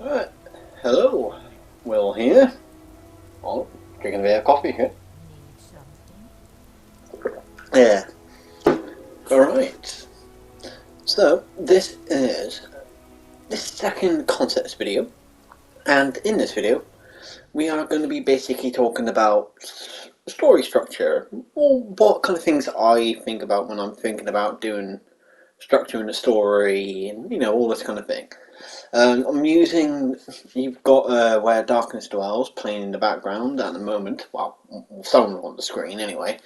Alright, hello, Will here. Oh, drinking a bit of coffee here. Yeah, alright. So, this is the second concepts video, and in this video, we are going to be basically talking about story structure, or what kind of things I think about when I'm thinking about doing structuring a story, and all this kind of thing. I'm using, you've got Where Darkness Dwells playing in the background at the moment, well, some on the screen anyway,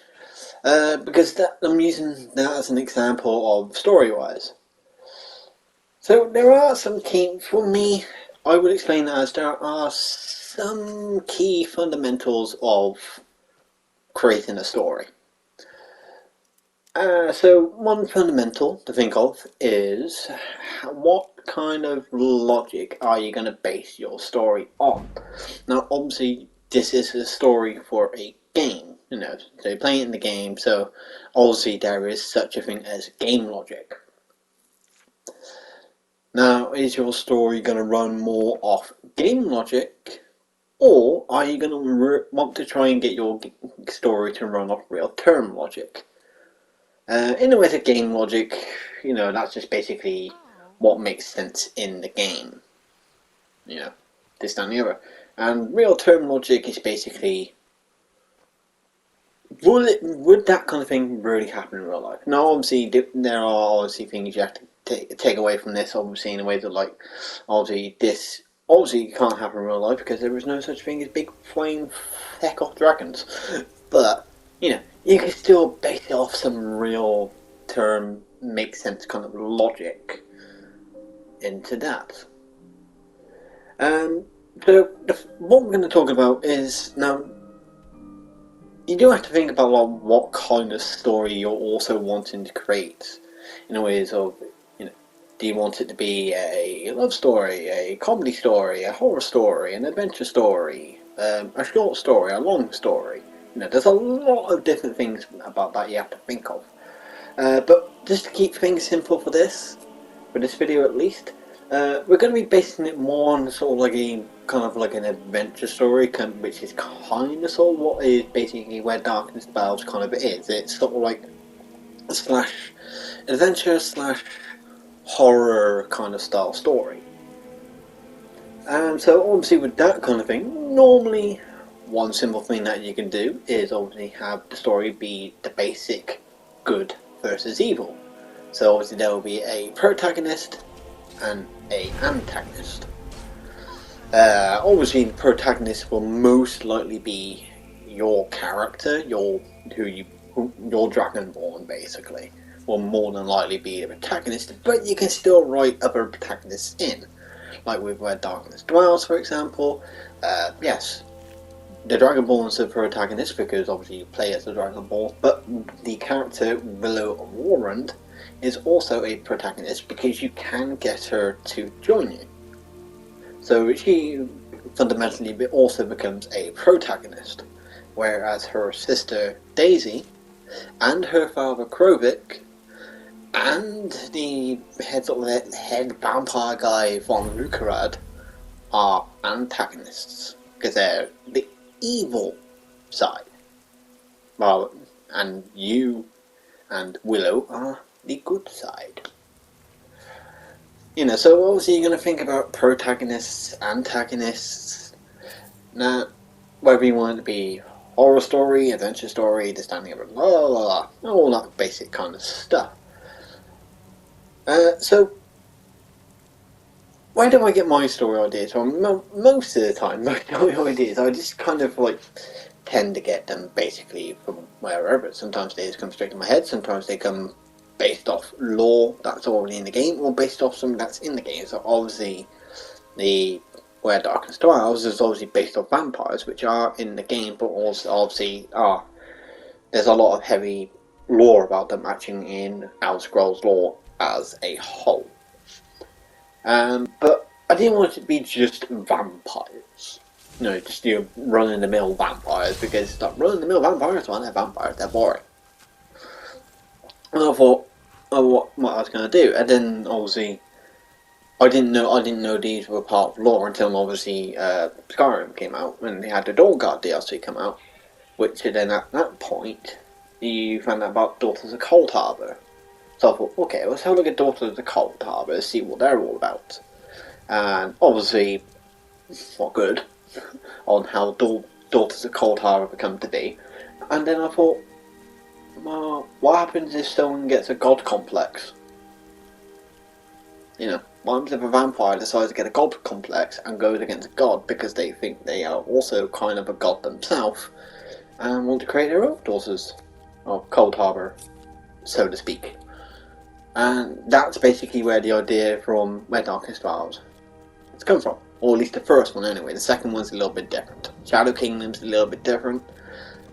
because I'm using that as an example of story-wise. So there are some key, for me, I would explain that as there are some key fundamentals of creating a story. So one fundamental to think of is what kind of logic are you going to base your story on? Now, obviously, this is a story for a game, so you're playing in the game, so obviously there is such a thing as game logic. Now, is your story going to run more off game logic, or are you going to want to try and get your story to run off real term logic? In a way, the game logic, that's just basically what makes sense in the game. This, that, and the other. And real term logic is basically, would that kind of thing really happen in real life? Now, obviously, there are obviously things you have to take away from this, obviously, in a way that, like, obviously, this obviously can't happen in real life because there is no such thing as big flying heck off dragons. But, you can still base it off some real term, make sense kind of logic into that. So what we're going to talk about is, now, you do have to think about what kind of story you're also wanting to create. In a way of, do you want it to be a love story, a comedy story, a horror story, an adventure story, a short story, a long story? There's a lot of different things about that you have to think of. But just to keep things simple for this video at least, we're going to be basing it more on sort of like a kind of like an adventure story, which is kind of sort of what is basically Where Darkness Dwells kind of is. It's sort of like a slash adventure slash horror kind of style story. And so obviously with that kind of thing, normally one simple thing that you can do is obviously have the story be the basic good versus evil. So obviously there will be a protagonist and a antagonist. Obviously the protagonist will most likely be your character, your Dragonborn basically, will more than likely be the protagonist, but you can still write other protagonists in. Like with Where Darkness Dwells, for example. Yes, the Dragonborn is the protagonist because obviously you play as the Dragonborn, but the character Willow Warrant is also a protagonist because you can get her to join you. So she fundamentally also becomes a protagonist, whereas her sister Daisy and her father Krovik and the head vampire guy von Lucarad are antagonists because they're the evil side. Well, and you and Willow are the good side. So obviously you're going to think about protagonists, antagonists. Now, whether you want it to be horror story, adventure story, the standing of blah blah blah, all that basic kind of stuff. So, where do I get my story ideas from? Most of the time, my story ideas, I just kind of tend to get them basically from wherever. Sometimes they just come straight to my head, sometimes they come based off lore that's already in the game, or based off something that's in the game. So obviously, the Where Darkness Dwells is obviously based off vampires, which are in the game, but also obviously there's a lot of heavy lore about them actually in Elder Scrolls lore as a whole. But I didn't want it to be just vampires. Just run-of-the-mill vampires, because run-of-the-mill vampires aren't vampires, they're boring. And I thought, what I was going to do, and then obviously I didn't know these were part of lore until obviously Skyrim came out and they had the Dawnguard DLC come out, which then at that point you found out about Daughters of Coldharbour. So I thought, okay, let's have a look at Daughters of Coldharbour, see what they're all about. And obviously, not good on how Daughters of Coldharbour come to be. And then I thought, well, what happens if someone gets a god complex? You know, what happens if a vampire decides to get a god complex and goes against a god because they think they are also kind of a god themselves and want to create their own Daughters of Coldharbour, so to speak. And that's basically where the idea from Where Darkness Dwells has come from. Or at least the first one anyway. The second one's a little bit different. Shadow Kingdom's a little bit different.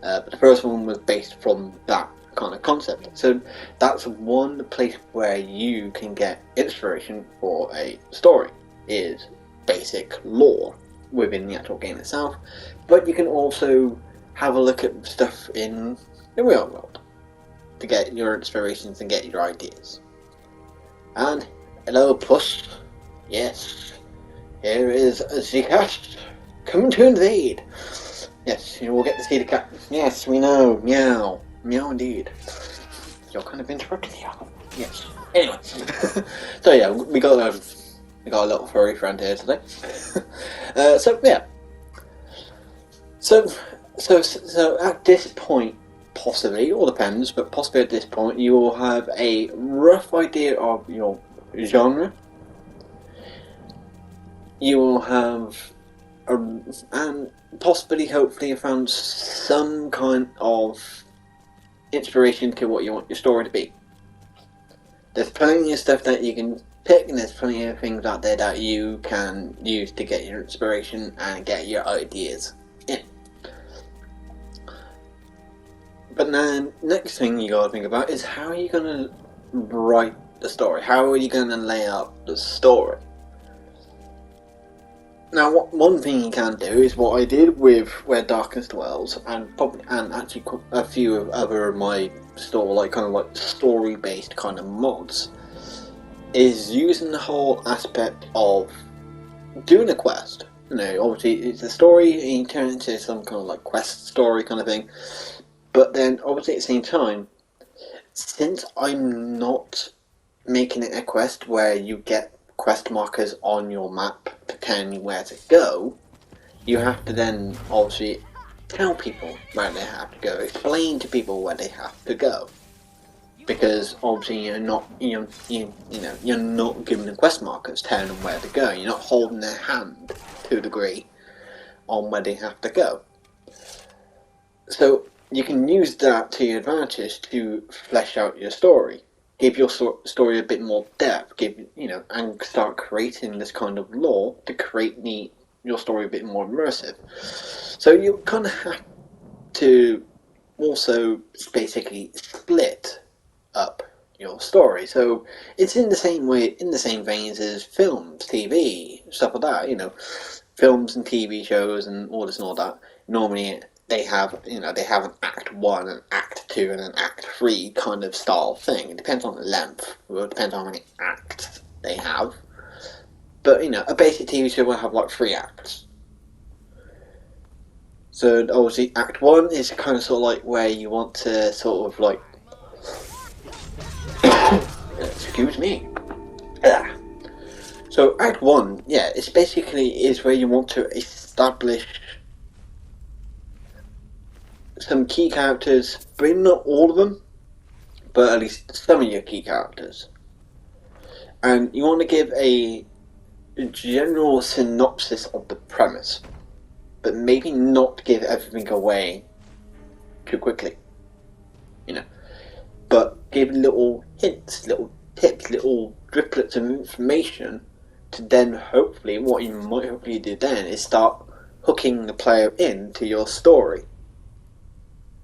But the first one was based from that kind of concept. So that's one place where you can get inspiration for a story, is basic lore within the actual game itself. But you can also have a look at stuff in the real world to get your inspirations and get your ideas. And hello Puss, yes, here is Zcast coming to invade. Yes, you will get to see the cat. Yes, we know, meow, meow indeed. You're kind of interrupting me. Yes. Anyway, so yeah, we got a little furry friend here today. So yeah, so at this point, possibly, all depends, but possibly at this point, you will have a rough idea of your genre. You will have, and possibly, hopefully, you found some kind of inspiration to what you want your story to be. There's plenty of stuff that you can pick, and there's plenty of things out there that you can use to get your inspiration and get your ideas in. But then, next thing you gotta think about is how are you gonna write the story? How are you gonna lay out the story? Now, one thing you can do is what I did with Where Darkness Dwells, and actually a few of other of my story-based kind of mods, is using the whole aspect of doing a quest. You know, obviously it's a story, and you turn it into some kind of like quest story kind of thing. But then, obviously, at the same time, since I'm not making it a quest where you get quest markers on your map telling you where to go, you have to then, obviously, tell people where they have to go, explain to people where they have to go. Because, obviously, you're not giving them quest markers telling them where to go. You're not holding their hand, to a degree, on where they have to go. So, you can use that to your advantage to flesh out your story, give your story a bit more depth, and start creating this kind of lore to create your story a bit more immersive. So you kind of have to also basically split up your story. So it's in the same veins as films, TV, stuff like that. Films and TV shows and all this and all that. Normally, they have an Act 1, an Act 2, and an Act 3 kind of style thing. It depends on the length, it depends on how many acts they have. But, a basic TV show will have like 3 acts. So, obviously, Act 1 is kind of sort of like where you want to sort of like... Excuse me. So, Act 1, yeah, it's basically is where you want to establish some key characters, but not all of them, but at least some of your key characters. And you want to give a general synopsis of the premise, but maybe not give everything away too quickly. But give little hints, little tips, little driplets of information to then hopefully, what you might hopefully do then is start hooking the player into your story.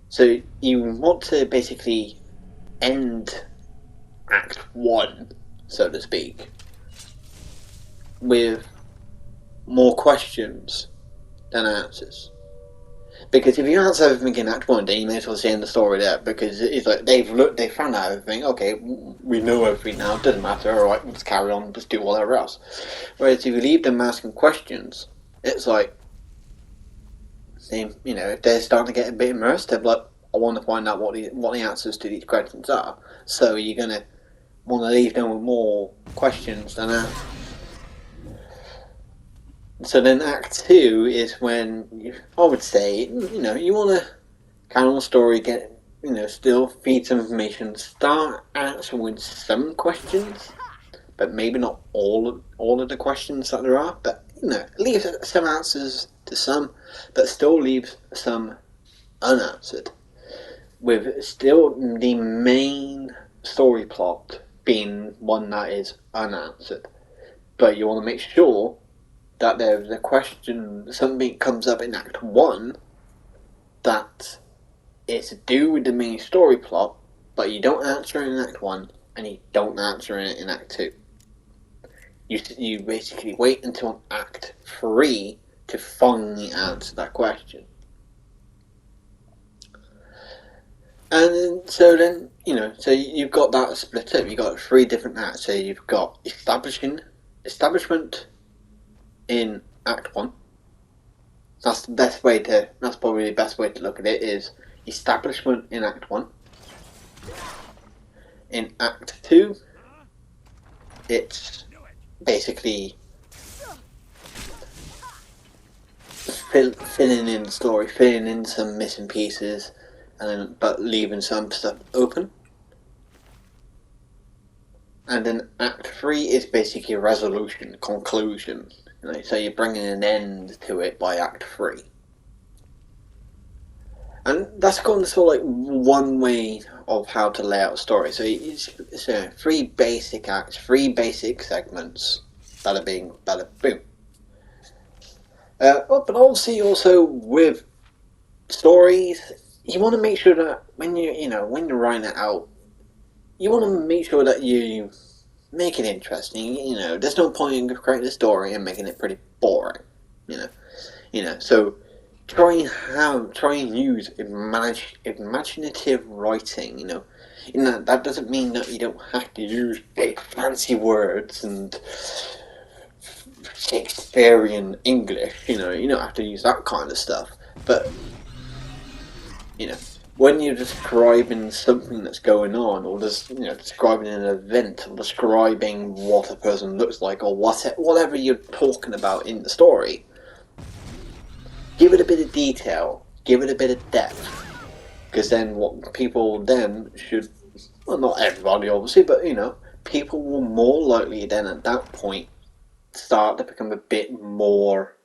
So you want to basically end Act 1, so to speak, with more questions than answers. Because if you answer everything in Act 1, then you may as well end the story there, because it's like, they found out everything, okay, we know everything now, doesn't matter, alright, let's carry on, let's do whatever else. Whereas if you leave them asking questions, it's like, if they're starting to get a bit immersed, they're like, I want to find out what the answers to these questions are. So you're going to want to leave them with more questions than that. So then Act 2 is when, I would say, you want to carry on the story, get, still feed some information, start answering some questions, but maybe not all of the questions that there are, but, leave some answers to some, but still leaves some unanswered, with still the main story plot being one that is unanswered. But you want to make sure that there's a question, something comes up in Act 1 that is to do with the main story plot, but you don't answer it in Act 1 and you don't answer it in Act 2. You basically wait until Act 3 to finally answer that question. And so then, so you've got that split up. You've got 3 different acts. So you've got establishment in Act 1. That's probably the best way to look at it, is establishment in Act 1. In Act 2, it's basically filling in the story, filling in some missing pieces, but leaving some stuff open. And then Act 3 is basically a resolution, conclusion. So you're bringing an end to it by Act 3. And that's kind of sort of like one way of how to lay out a story. So it's 3 basic acts, 3 basic segments, bada bing, bada boom. But obviously also with stories, you want to make sure that when you're writing it out, you want to make sure that you make it interesting. There's no point in creating a story and making it pretty boring. So try and use imaginative writing. That doesn't mean that you don't have to use big fancy words and Shakespearean English. You don't have to use that kind of stuff. But when you're describing something that's going on, or just describing an event, or describing what a person looks like, or whatever you're talking about in the story, give it a bit of detail, give it a bit of depth, because then what people then should, well, not everybody obviously, but people will more likely then at that point start to become a bit more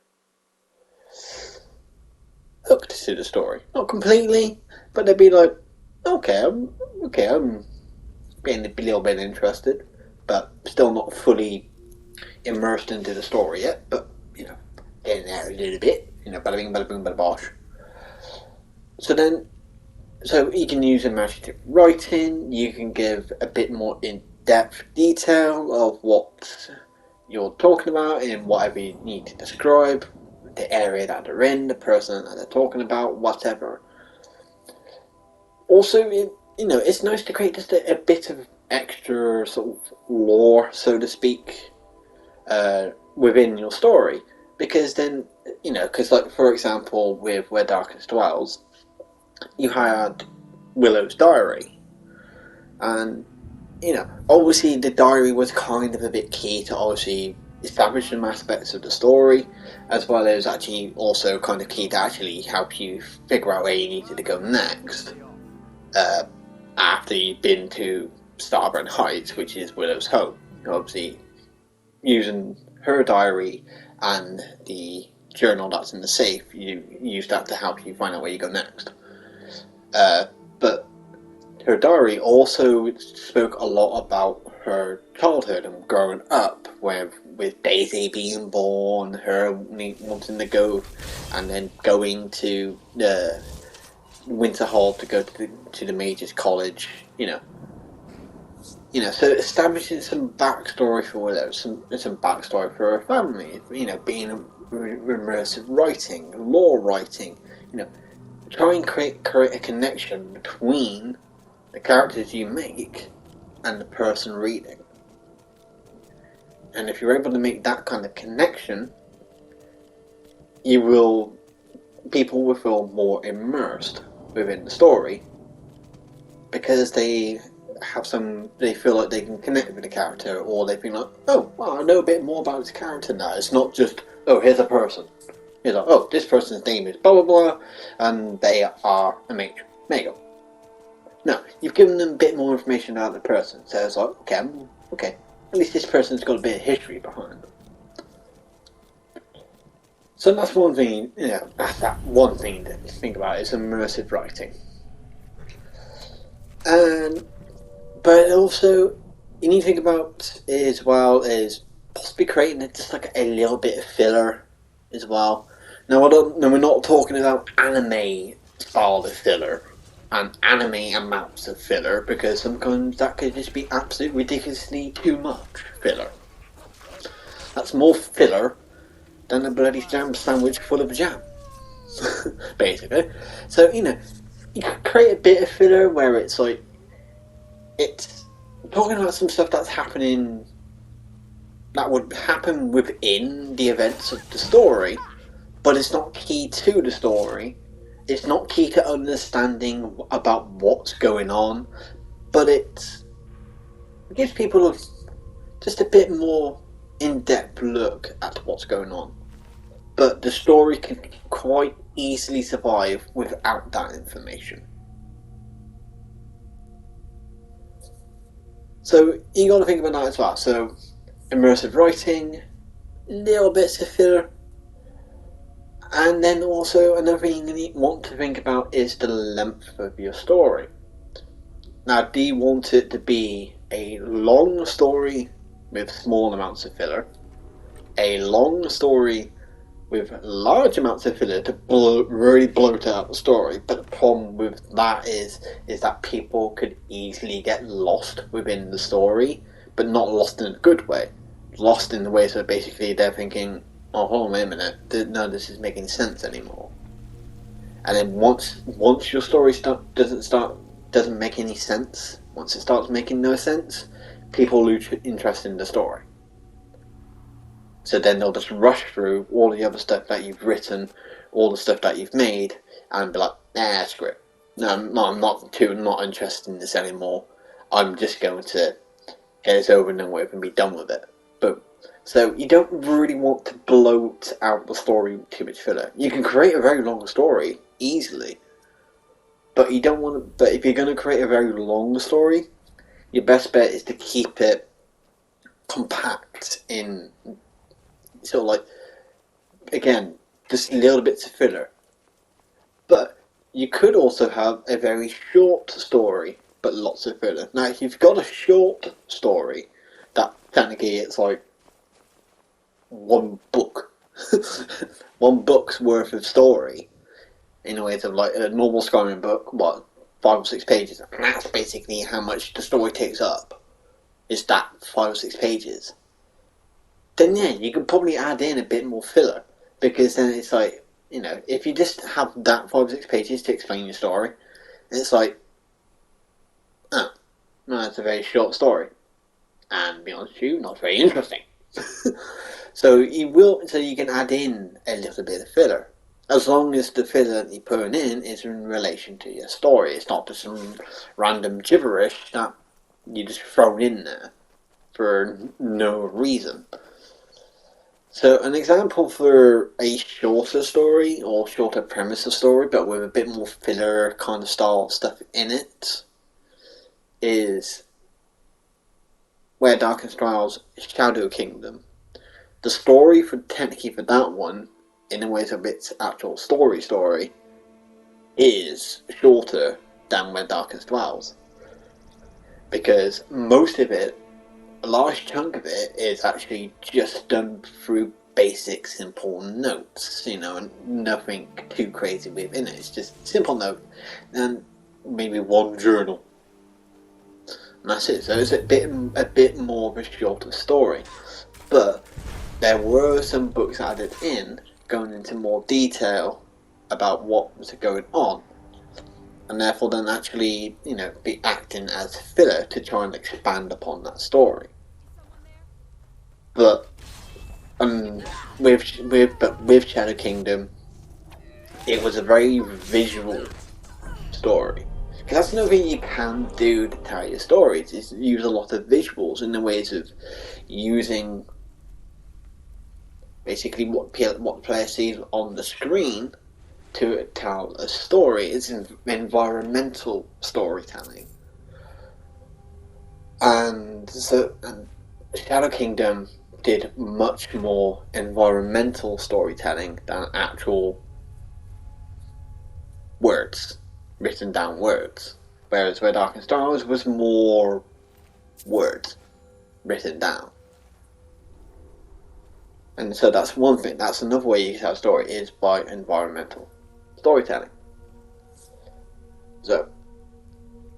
hooked to the story. Not completely, but they'd be like, okay, I'm getting a little bit interested, but still not fully immersed into the story yet, but, getting there a little bit, bada bing, bada boom, bada bosh. So you can use imaginative writing, you can give a bit more in-depth detail of what you're talking about and whatever you need to describe, the area that they're in, the person that they're talking about, whatever. Also, it's nice to create just a bit of extra sort of lore, so to speak, within your story. Because then, because like, for example, with Where Darkness Dwells, you had Willow's diary. And, obviously the diary was kind of a bit key to obviously establish some aspects of the story, as well as actually also kind of key to actually help you figure out where you needed to go next. After you've been to Starburn Heights, which is Willow's home. Obviously, using her diary and the journal that's in the safe, you use that to help you find out where you go next. But her diary also spoke a lot about her childhood and growing up, with Daisy being born, her wanting to go, and then going to the Winterhold to go to the Mage's College, so establishing some backstory for Willow, some backstory for her family, being immersive writing, lore writing, try and create a connection between the characters you make and the person reading. And if you're able to make that kind of connection, people will feel more immersed within the story because they feel like they can connect with the character, or they feel like, oh, well, I know a bit more about this character now. It's not just, oh, here's a person. It's like, oh, this person's name is blah blah blah, and they are a matron. There you go. No, you've given them a bit more information about the person, so it's like, okay, at least this person's got a bit of history behind them. So that's one thing, that's that one thing to think about is immersive writing. But also, you need to think about as well is possibly creating just like a little bit of filler as well. Now, we're not talking about anime style of filler and anime amounts of filler, because sometimes that could just be absolutely ridiculously too much filler. That's more filler than a bloody jam sandwich full of jam, basically. So, you could create a bit of filler where it's like, it's talking about some stuff that's happening, that would happen within the events of the story, but it's not key to the story. It's not key to understanding about what's going on, but it gives people just a bit more in-depth look at what's going on. But the story can quite easily survive without that information. So you got to think about that as well. So immersive writing, little bits of filler, and then also another thing you want to think about is the length of your story. Now, do you want it to be a long story with small amounts of filler, a long story with large amounts of filler to really bloat out the story? But the problem with that is that people could easily get lost within the story, but not lost in a good way. Lost in the way so basically they're thinking, oh, hold on a minute, none of this is making sense anymore. And then once your story doesn't make any sense, once it starts making no sense, people lose interest in the story. So then they'll just rush through all the other stuff that you've written, all the stuff that you've made, and be like, nah, screw it. No, I'm not interested in this anymore. I'm just going to get this over and done with and be done with it. Boom. So you don't really want to bloat out the story with too much filler. You can create a very long story easily, but you don't want to. But if you're going to create a very long story, your best bet is to keep it compact in sort of like, again, just little bits of filler. But you could also have a very short story, but lots of filler. Now, if you've got a short story, that technically it's like one book, one book's worth of story, in a way of like a normal Skyrim book, 5 or 6 pages, and that's basically how much the story takes up, is that 5 or 6 pages. Then yeah, you can probably add in a bit more filler, because then it's like, if you just have that 5 or 6 pages to explain your story, it's like, oh, no, that's a very short story, and to be honest with you, not very interesting. So you can add in a little bit of filler, as long as the filler that you put in is in relation to your story. It's not just some random gibberish that you just throw in there for no reason. So an example for a shorter story, or shorter premise of story, but with a bit more filler kind of style stuff in it, is Where Darkest Dwells Shadow Kingdom. The story technically for that one, in a way of its actual story, is shorter than Where Darkest Dwells. Because most of it, a large chunk of it, is actually just done through basic simple notes, and nothing too crazy within it. It's just simple note and maybe one journal. And that's it. So it's a bit more of a shorter story. But there were some books added in, going into more detail about what was going on, and therefore then actually, be acting as filler to try and expand upon that story. But with Shadow Kingdom, it was a very visual story. Because that's another thing you can do to tell your stories, is use a lot of visuals in the ways of using basically what the player sees on the screen to tell a story. It's environmental storytelling. And Shadow Kingdom did much more environmental storytelling than actual words, written down words. Whereas Where Dark and Stars was more words written down. And so that's one thing. That's another way you can tell a story, is by environmental storytelling. So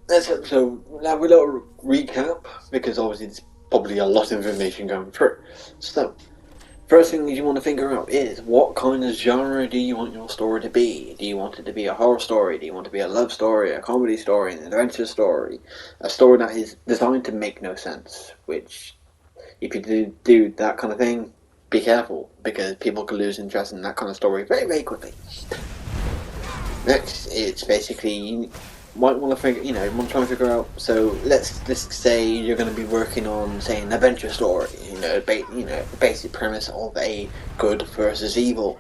now a little recap, because obviously there's probably a lot of information going through. So, first thing you want to figure out is, what kind of genre do you want your story to be? Do you want it to be a horror story? Do you want it to be a love story, a comedy story, an adventure story? A story that is designed to make no sense, which, if you do that kind of thing, be careful, because people can lose interest in that kind of story very, very quickly. Next, it's basically, you might want to figure, try and figure out. So let's say you're going to be working on, say, an adventure story. The basic premise of a good versus evil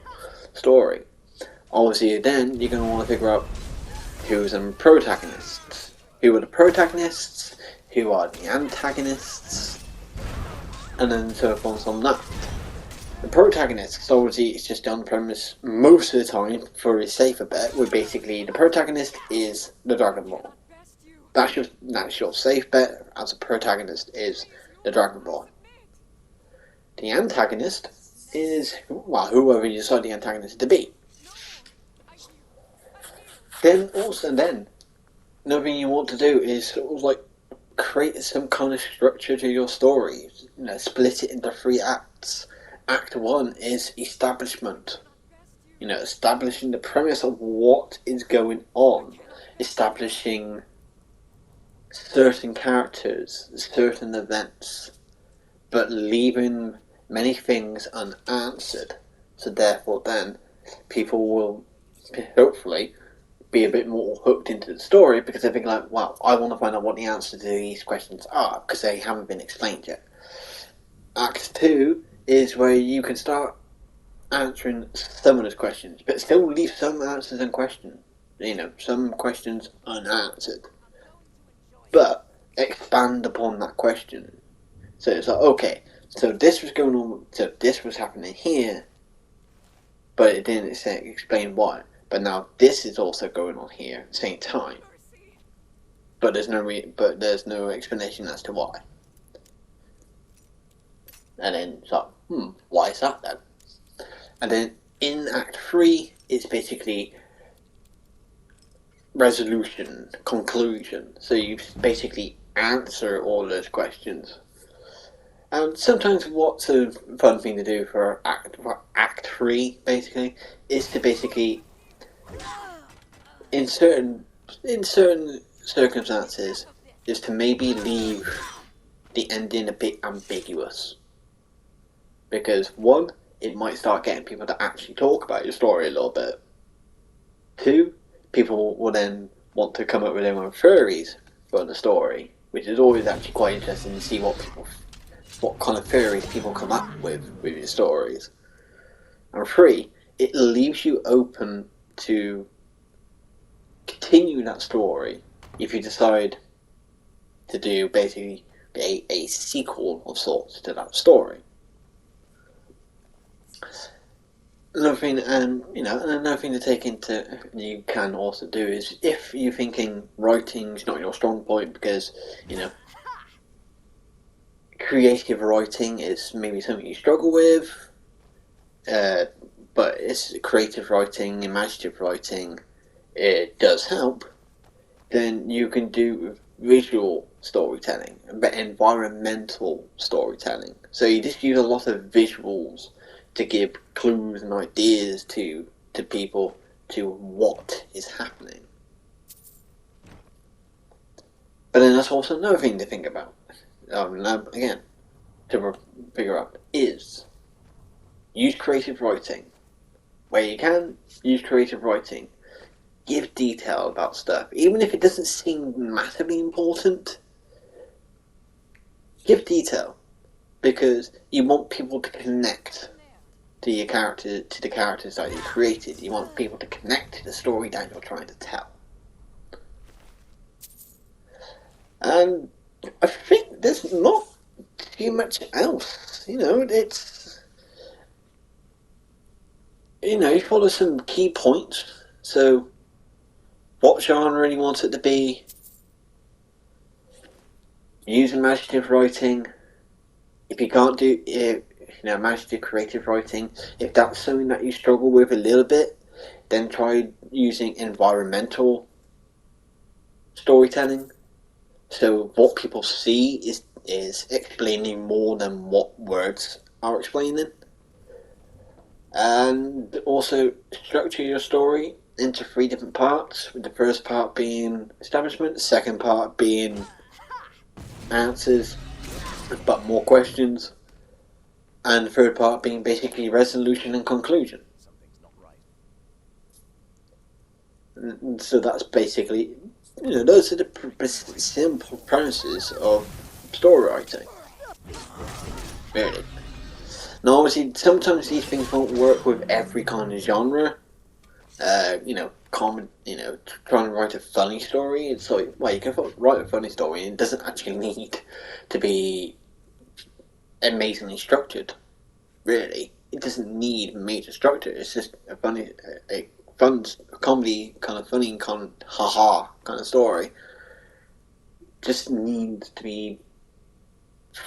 story. Obviously, then you're going to want to figure out who's the protagonists. Who are the protagonists? Who are the antagonists? And then so forth on that. The protagonist, obviously, it's just on premise most of the time for a safer bet, where basically the protagonist is the Dragonborn. That's your safe bet as a protagonist, is the Dragonborn. The antagonist is, whoever you decide the antagonist to be. Then another thing you want to do is sort of like create some kind of structure to your story. Split it into 3 acts. Act 1 is establishment. Establishing the premise of what is going on. Establishing certain characters, certain events, but leaving many things unanswered. So therefore then, people will hopefully be a bit more hooked into the story, because they think like, wow, I want to find out what the answers to these questions are, because they haven't been explained yet. Act 2 is where you can start answering some of those questions, but still leave some answers and questions. Some questions unanswered. But expand upon that question. So it's like, okay, so this was going on, so this was happening here, but it didn't explain why. But now this is also going on here at the same time. But there's no explanation as to why. And then it's like, why is that then? And then in Act 3, it's basically resolution, conclusion. So you basically answer all those questions. And sometimes what's a fun thing to do for Act 3, basically, is to basically, in certain circumstances, is to maybe leave the ending a bit ambiguous. Because 1, it might start getting people to actually talk about your story a little bit. 2, people will then want to come up with their own theories for the story, which is always actually quite interesting to see what kind of theories people come up with your stories. And 3, it leaves you open to continue that story if you decide to do basically a sequel of sorts to that story. Another thing, another thing to take into, you can also do, is if you're thinking writing's not your strong point, because creative writing is maybe something you struggle with, but it's creative writing, imaginative writing, it does help. Then you can do visual storytelling, but environmental storytelling. So you just use a lot of visuals to give clues and ideas to people to what is happening. But then that's also another thing to think about. Again, to figure out is use creative writing. Where you can, use creative writing. Give detail about stuff. Even if it doesn't seem massively important, give detail. Because you want people to connect to your character, to the characters that you created. You want people to connect to the story that you're trying to tell. And I think there's not too much else. It's... you follow some key points. So, what genre you want it to be. Use imaginative writing. If you can't do imaginative creative writing, if that's something that you struggle with a little bit, then try using environmental storytelling. So what people see is explaining more than what words are explaining. And also structure your story into 3 different parts, with the first part being establishment, the second part being answers but more questions, and the third part being basically resolution and conclusion. And so that's basically, those are the simple premises of story writing. Really. Now obviously sometimes these things won't work with every kind of genre. Trying to write a funny story, it's like, well, you can write a funny story and it doesn't actually need to be amazingly structured. Really, it doesn't need major structure. It's just a fun comedy, kind of funny, kind of haha kind of story. Just needs to be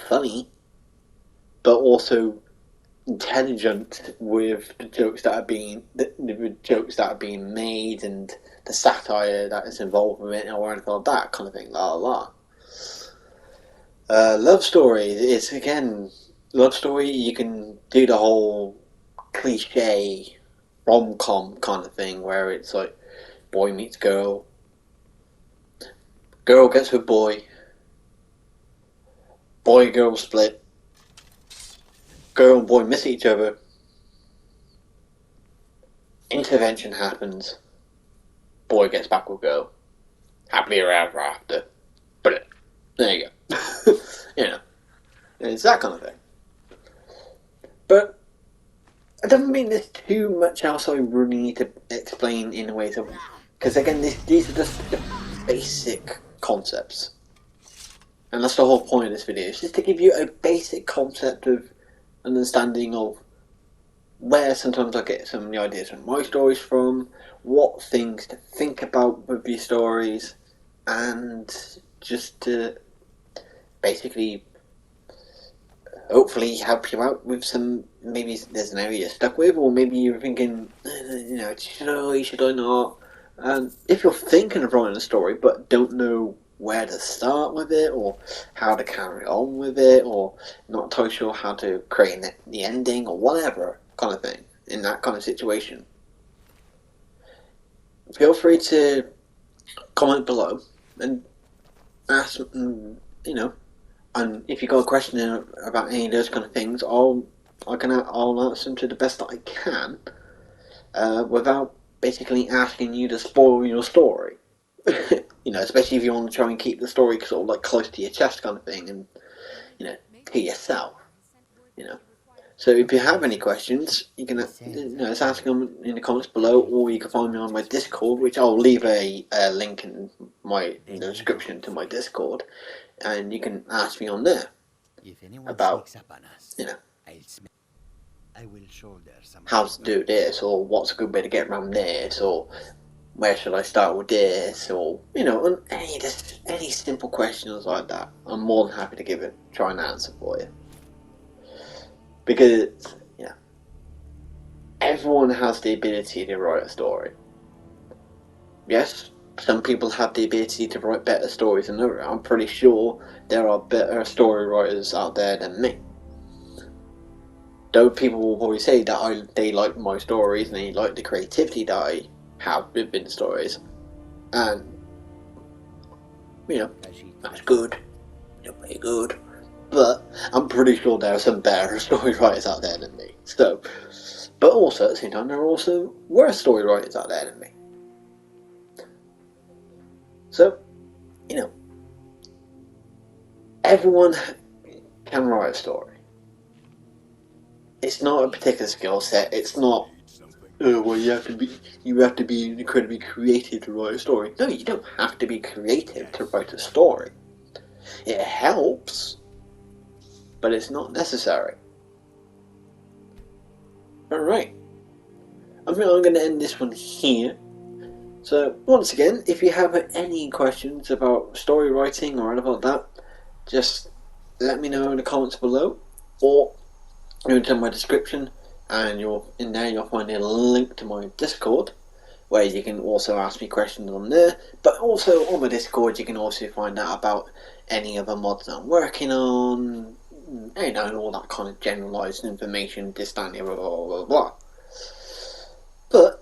funny, but also intelligent with the jokes that are being made and the satire that is involved with it, or anything like that kind of thing. Love story is, again, love story. You can do the whole cliche rom-com kind of thing where it's like boy meets girl, girl gets with boy, boy girl split, girl and boy miss each other, intervention happens, boy gets back with girl, happily ever after. But there you go. It's that kind of thing. But I don't mean there's too much else I really need to explain in ways of, because again, these are just the basic concepts, and that's the whole point of this video. It's just to give you a basic concept of understanding of where sometimes I get some of the ideas from my stories from, what things to think about with your stories, and just to basically hopefully help you out with some, maybe there's an area you're stuck with, or maybe you're thinking, should I not? And if you're thinking of writing a story but don't know where to start with it, or how to carry on with it, or not totally sure how to create the ending, or whatever kind of thing, in that kind of situation, feel free to comment below and ask, and if you've got a question about any of those kind of things, I'll answer them to the best that I can, without basically asking you to spoil your story. Especially if you want to try and keep the story sort of like close to your chest kind of thing, and to yourself. So if you have any questions, you can just ask them in the comments below, or you can find me on my Discord, which I'll leave a link in the description to my Discord, and you can ask me on there about how to do this, or what's a good way to get around this, or where should I start with this, or and any simple questions like that. I'm more than happy to try and answer for you, because everyone has the ability to write a story. Yes, some people have the ability to write better stories than others. I'm pretty sure there are better story writers out there than me. Though people will probably say that they like my stories and they like the creativity that I have been stories, and that's good, very good. But I'm pretty sure there are some better story writers out there than me. So, but also at the same time, there are also worse story writers out there than me. So, everyone can write a story. It's not a particular skill set. It's not, oh, well, you have to be incredibly creative to write a story. No, you don't have to be creative to write a story. It helps, but it's not necessary. Alright, I think I'm going to end this one here. So, once again, if you have any questions about story writing or anything like that, just let me know in the comments below, or you can tell my description, and you'll find a link to my Discord, where you can also ask me questions on there. But also on my Discord, you can also find out about any other mods that I'm working on, and all that kind of generalised information, this, that, and the other, blah, blah, blah. But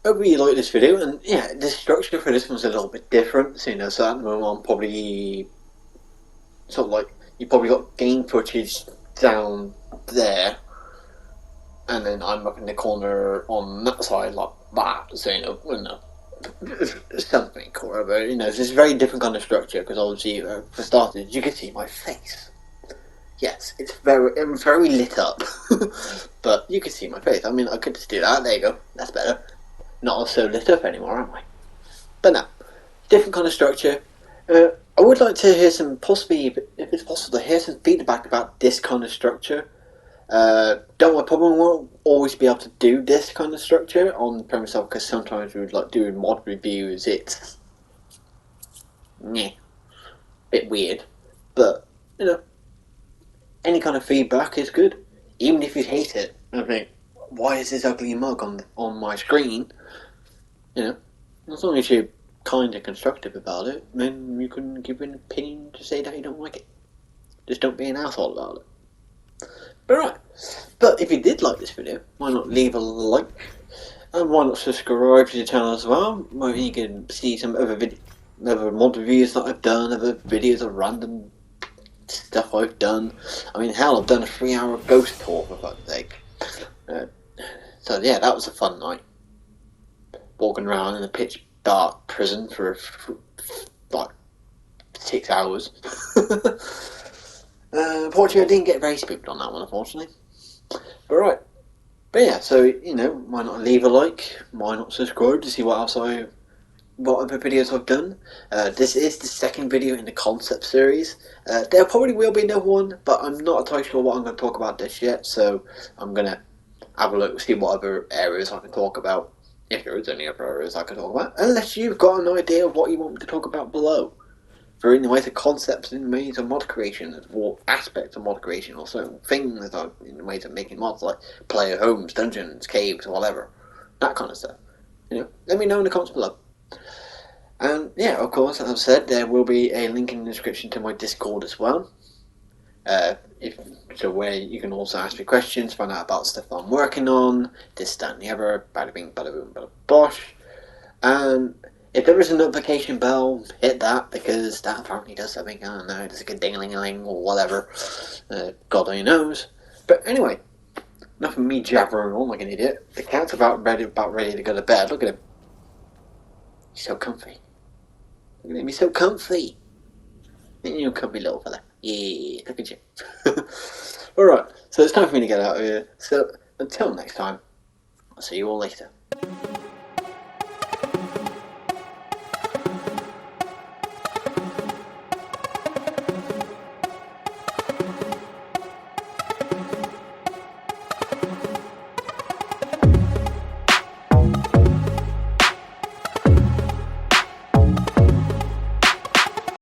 I really like this video, and the structure for this one's a little bit different. So at the moment I'm probably sort of like, you probably got game footage down there, and then I'm up in the corner on that side like that. So something or whatever. It's this very different kind of structure, because obviously for starters you can see my face. Yes, it's very lit up, but you can see my face. I mean, I could just do that. There you go. That's better. Not so lit up anymore, am I? But no, different kind of structure. I would like to hear some, possibly, if it's possible, to hear some feedback about this kind of structure. I probably won't always be able to do this kind of structure on the premise of, because sometimes we would like doing mod reviews. It's bit weird, but any kind of feedback is good, even if you hate it. I think, why is this ugly mug on my screen? As long as you're kind of constructive about it, then you can give an opinion to say that you don't like it. Just don't be an asshole about it. But if you did like this video, why not leave a like, and why not subscribe to the channel as well, where you can see some other mod reviews that I've done, other videos of random stuff I've done. I mean, hell, I've done a 3-hour ghost tour, for fuck's sake. So yeah, that was a fun night. Walking around in a pitch dark prison for like 6 hours. Unfortunately, I didn't get very spooked on that one, unfortunately. But yeah, so why not leave a like? Why not subscribe to see what other videos I've done? This is the second video in the concept series. There probably will be another one, but I'm not entirely sure what I'm going to talk about this yet. So I'm gonna have a look, see what other areas I can talk about, if there is any other areas I can talk about. Unless you've got an idea of what you want me to talk about below, for in the ways of concepts, in the ways of mod creation, or aspects of mod creation, or certain things in the ways of making mods, like player homes, dungeons, caves, or whatever, that kind of stuff. Let me know in the comments below. And of course, as I've said, there will be a link in the description to my Discord as well. Where you can also ask me questions, find out about stuff I'm working on, this, that, and the other, bada bing, bada boom, bada bosh. And if there is a notification bell, hit that, because that apparently does something. I don't know, it's like a ding-a-ling-a-ling or whatever. God only knows. But anyway, enough of me jabbering on like an idiot. The cat's about ready to go to bed. Look at him. He's so comfy. Look at him, he's so comfy. You comfy little fella. Yeah, look at you. Alright, so it's time for me to get out of here. So, until next time, I'll see you all later.